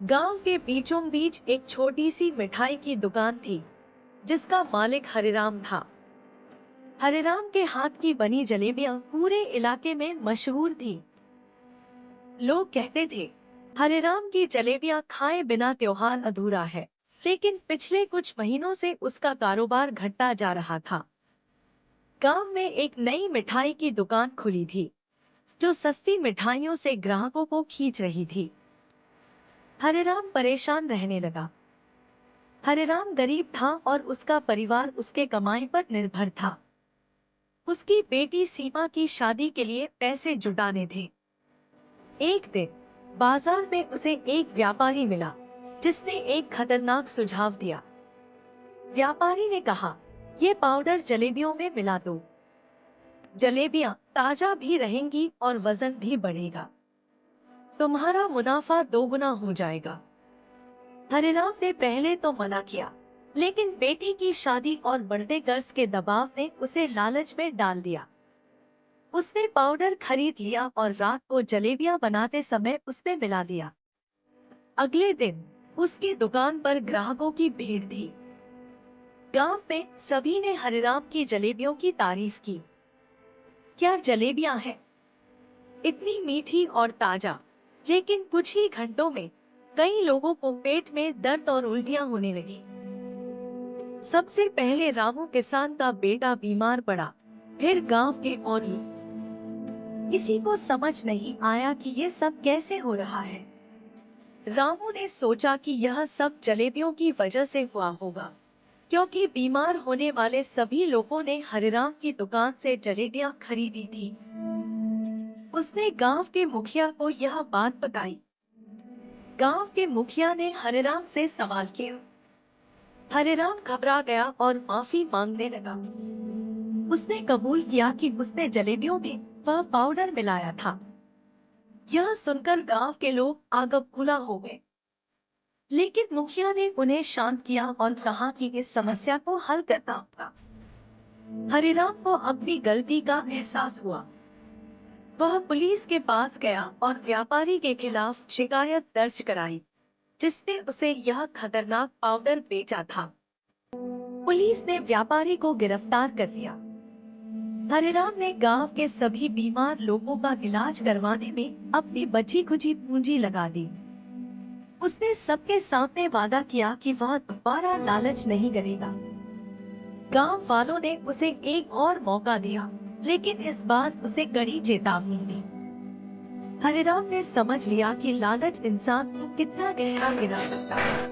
गांव के बीचों बीच एक छोटी सी मिठाई की दुकान थी जिसका मालिक हरिराम था। हरिराम के हाथ की बनी जलेबियां पूरे इलाके में मशहूर थी। लोग कहते थे, हरिराम की जलेबियां खाए बिना त्योहार अधूरा है। लेकिन पिछले कुछ महीनों से उसका कारोबार घटता जा रहा था। गांव में एक नई मिठाई की दुकान खुली थी जो सस्ती मिठाइयों से ग्राहकों को खींच रही थी। हरिराम परेशान रहने लगा। हरिराम गरीब था और उसका परिवार उसके कमाई पर निर्भर था। उसकी बेटी सीमा की शादी के लिए पैसे जुटाने थे। एक दिन बाजार में उसे एक व्यापारी मिला जिसने एक खतरनाक सुझाव दिया। व्यापारी ने कहा, ये पाउडर जलेबियों में मिला दो। जलेबियां ताजा भी रहेंगी और वजन भी बढ़ेगा। तुम्हारा मुनाफा दोगुना हो जाएगा। हरिराम ने पहले तो मना किया, लेकिन बेटी की शादी और बढ़ते कर्ज के दबाव ने उसे लालच में डाल दिया। उसने पाउडर खरीद लिया और रात को जलेबियां बनाते समय उसमें मिला दिया। अगले दिन उसकी दुकान पर ग्राहकों की भीड़ थी। गांव में सभी ने हरिराम की जलेबियों की तारीफ की। क्या जलेबियां हैं, इतनी मीठी और ताजा। लेकिन कुछ ही घंटों में कई लोगों को पेट में दर्द और उल्टियां होने लगी। सबसे पहले रामू किसान का बेटा बीमार पड़ा, फिर गांव के और लोग। किसी को समझ नहीं आया कि ये सब कैसे हो रहा है। रामू ने सोचा कि यह सब जलेबियों की वजह से हुआ होगा, क्योंकि बीमार होने वाले सभी लोगों ने हरिराम की दुकान से जलेबियां खरीदी थी। उसने गांव के मुखिया को यह बात बताई। गांव के मुखिया ने हरिराम से सवाल किया। हरिराम घबरा गया और माफी मांगने लगा। उसने कबूल किया कि उसने जलेबियों में वह पाउडर मिलाया था। यह सुनकर गांव के लोग आगबकुला हो गए। लेकिन मुखिया ने उन्हें शांत किया और कहा कि इस समस्या को हल करना होगा। हरिराम को अपनी गलती का एहसास हुआ। वह पुलिस के पास गया और व्यापारी के खिलाफ शिकायत दर्ज कराई, जिसने उसे यह खतरनाक पाउडर बेचा था। पुलिस ने व्यापारी को गिरफ्तार कर लिया। हरिराम ने गांव के सभी बीमार लोगों का इलाज करवाने में अपनी बची खुची पूंजी लगा दी। उसने सबके सामने वादा किया कि वह दोबारा लालच नहीं करेगा। गांव वालों ने उसे एक और मौका दिया, लेकिन इस बार उसे कड़ी चेतावनी दी। हरिराम ने समझ लिया कि लालच इंसान को कितना गहरा गिरा सकता है।